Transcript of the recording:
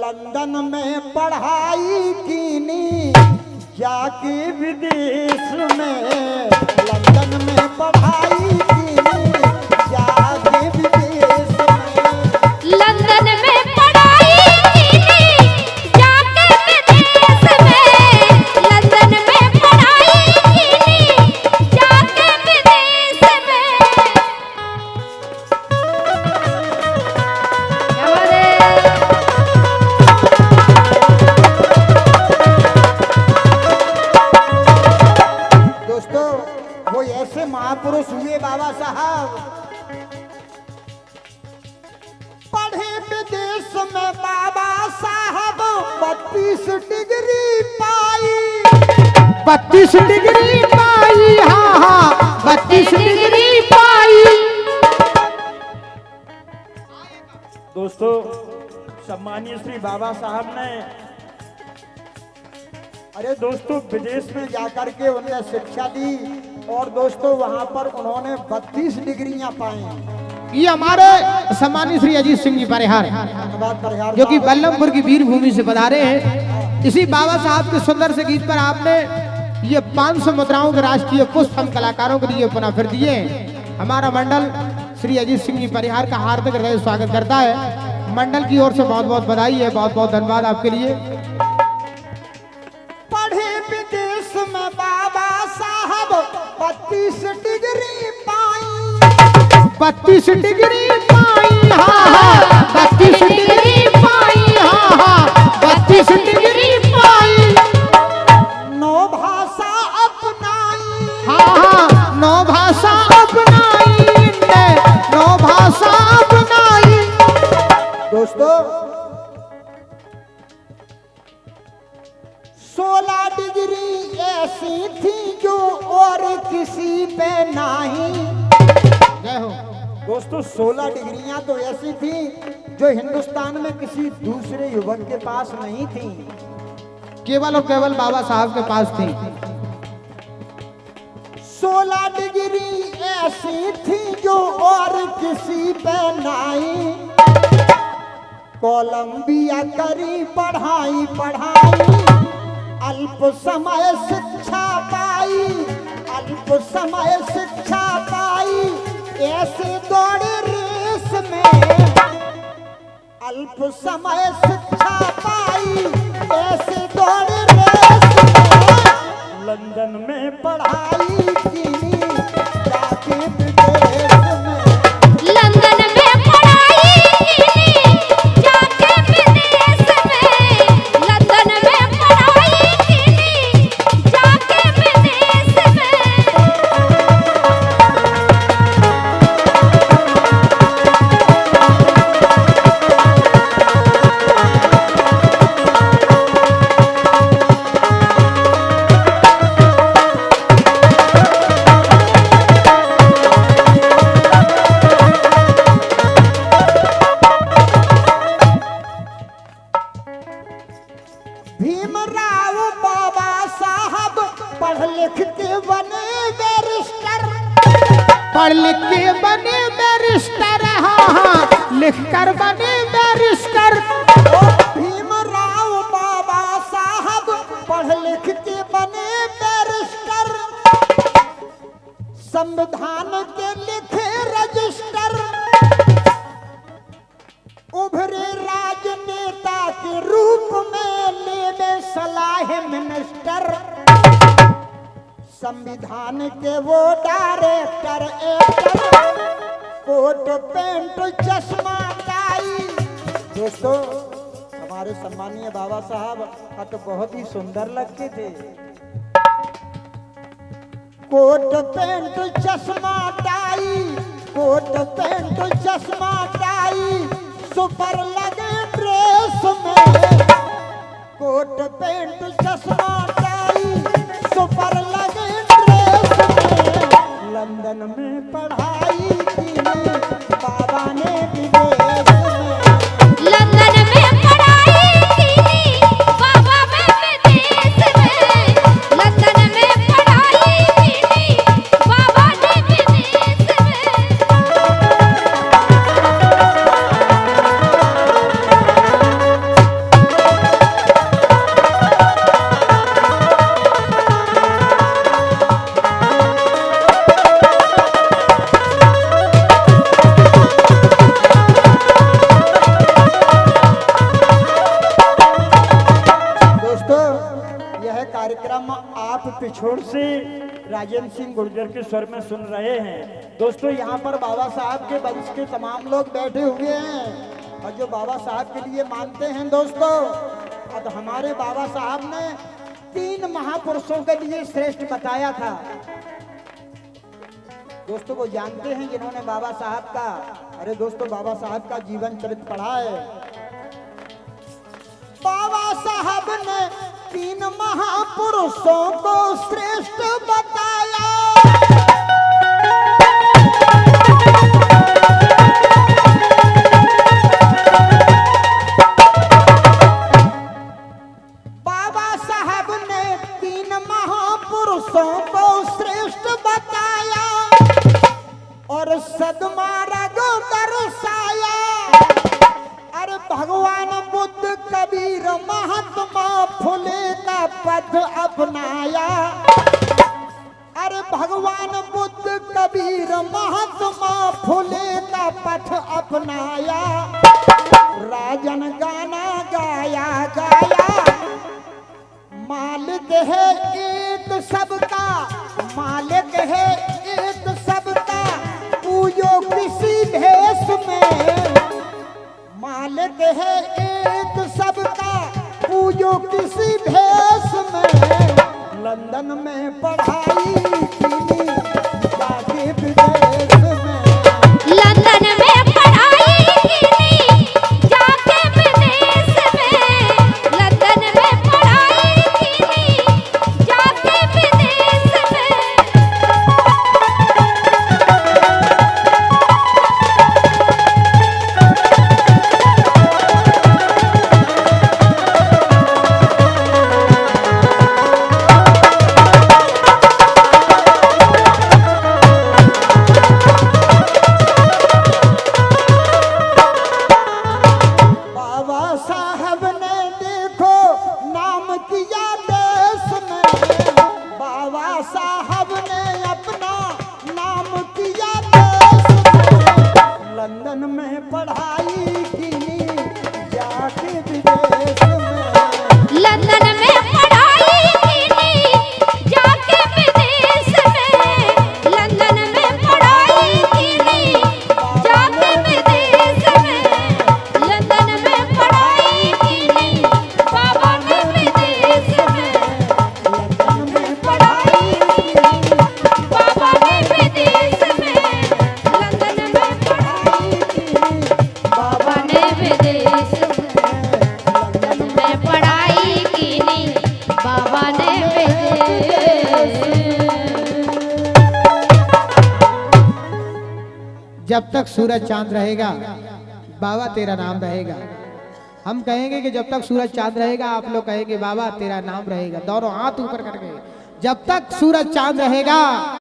London में पढ़ाई कीनी जाके विदेश में, लंदन में पढ़ाई कीनी जाके विदेश में, लंदन में पढ़ाई कीनी जाके विदेश में, लंदन में पढ़ाई कीनी जाके विदेश में। क्या बात है? दोस्तों वो ऐसे महापुरुष हुए बाबा साहब, पढ़े विदेश में बाबा साहब 32 डिग्री पाई, 32 डिग्री पाई, हाँ हाँ 32 डिग्री पाई। दोस्तों सम्मानीय श्री बाबा साहब ने, अरे दोस्तों विदेश में जाकर के उन्हें शिक्षा दी और दोस्तों वहां पर उन्होंने 32 डिग्रियां पाई। ये हमारे सम्मानित श्री अजीत सिंह जी परिहार धन्यवाद परिहार जो कि साहब। बल्लभपुर की वीर भूमि से पधारे हैं। इसी बाबा साहब के सुंदर से गीत पर आपने ये 500 मुद्राओं के राष्ट्रीय पुष्प हम कलाकारों के लिए पुनः फिर दिए हैं। हमारा मंडल श्री अजीत सिंह जी परिहार का हार्दिक हृदय स्वागत करता है। मंडल की ओर से बहुत बहुत बधाई है, बहुत बहुत धन्यवाद आपके लिए। पढ़े विदेश में बाबा साहब 32 डिग्री पाई, 32 डिग्री पाई, हाँ हाँ 32 डिग्री पाई, हाँ हाँ 32 डिग्री पाई। 9 भाषा अपनाई, हाँ हाँ 9 भाषा अपनाई ने, 9 भाषा अपनाई। दोस्तों 16 डिग्री ऐसी थी जो और किसी पे नहीं। जय हो। दोस्तों 16 डिग्रियां तो ऐसी थी जो हिंदुस्तान में किसी दूसरे युवक के पास नहीं थी, केवल और केवल बाबा साहब के पास थी। 16 डिग्री ऐसी थी जो और किसी पे नहीं। कोलंबिया करी पढ़ाई पढ़ाई, अल्प समय शिक्षा पाई, अल्प समय शिक्षा पाई, ऐसे दौड़े रेस में, अल्प समय शिक्षा पाई, ऐसे दौड़े रेस में, लंदन में पढ़ाई की जाके विदेश में, लंदन में पढ़ाई कीनी जाके विदेश में, लंदन में पढ़ाई कीनी जाके विदेश में। भीमराव बाबा साहब पढ़ लिख के बने बैरिस्टर, पढ़ लिख के बने बैरिस्टर, हाँ हाँ लिख कर बने बैरिस्टर। ओ भीमराव बाबा साहब पढ़ लिख के बने बैरिस्टर, संविधान के लिखे रजिस्टर, उभरे राजनेता के रूप में लेवे सलाह मिनिस्टर, संविधान के वो डायरेक्टर एक्टर, कोट पैंट चश्मा टाई। दोस्तों हमारे सम्मानीय बाबा साहब का तो बहुत ही सुंदर लगते थे, कोट पैंट चश्मा टाई, कोट पैंट चश्मा टाई, सुपर लगे ड्रेस में, कोट पैंट चश्मा टाई, सुपर लगे ड्रेस में, लंदन में पढ़ाई की बाबा ने विदेश में, लंदन में पढ़ाई कीनी बाबा में विदेश में, लंदन में पढ़ाई कीनी बाबा ने विदेश में। कार्यक्रम आप पिछोड़ से राजेंद्र सिंह गुर्जर के स्वर में सुन रहे हैं। दोस्तों यहाँ पर बाबा साहब के वंश के तमाम लोग बैठे हुए हैं और जो बाबा साहब के लिए मानते हैं दोस्तों। अब हमारे बाबा साहब ने 3 महापुरुषों के लिए श्रेष्ठ बताया था दोस्तों। वो जानते हैं जिन्होंने बाबा साहब का, अरे दोस्तों बाबा साहब का जीवन चरित्र पढ़ा है। बाबा साहब ने 3 महापुरुषों को श्रेष्ठ बताया। बाबा साहब ने 3 महापुरुषों को श्रेष्ठ बताया और सदमार्ग दर्शाया। अरे भगवान बुद्ध कबीर महात्मा फुले का पथ अपनाया। अरे भगवान बुद्ध कबीर महात्मा फुले का पथ अपनाया। राजन गाना गाया गाया, मालिक है एक सबका, मालिक है एक सबका, पूजो किसी भेष में। मालिक है एक सबका, पूजो किसी भेष में। लंदन में पढ़ाई की जाके विदेश में। लंदन में पढ़ाई की जाके विदेश में। लंदन में पढ़ाई की जाके विदेश में। बाबा साहब ने देखो नाम किया देश में। बाबा साहब ने अपना नाम किया देश में। लंदन में पढ़ाई की जाके विदेश में। लंदन में पढ़ाई की जाके विदेश में। लंदन में पढ़ाई की जाके विदेश में। लंदन में पढ़ाई की बाबा ने विदेश में। लंदन में पढ़ाई की बाबा ने विदेश में। लंदन में पढ़ाई की बाबा ने विदेश में। लंदन में पढ़ाई की बाबा ने विदेश। जब तक सूरज चांद रहेगा बाबा तेरा नाम रहेगा। हम कहेंगे कि जब तक सूरज चांद रहेगा, आप लोग कहेंगे बाबा तेरा नाम रहेगा। दोनों हाथ ऊपर करके, जब तक सूरज चांद रहेगा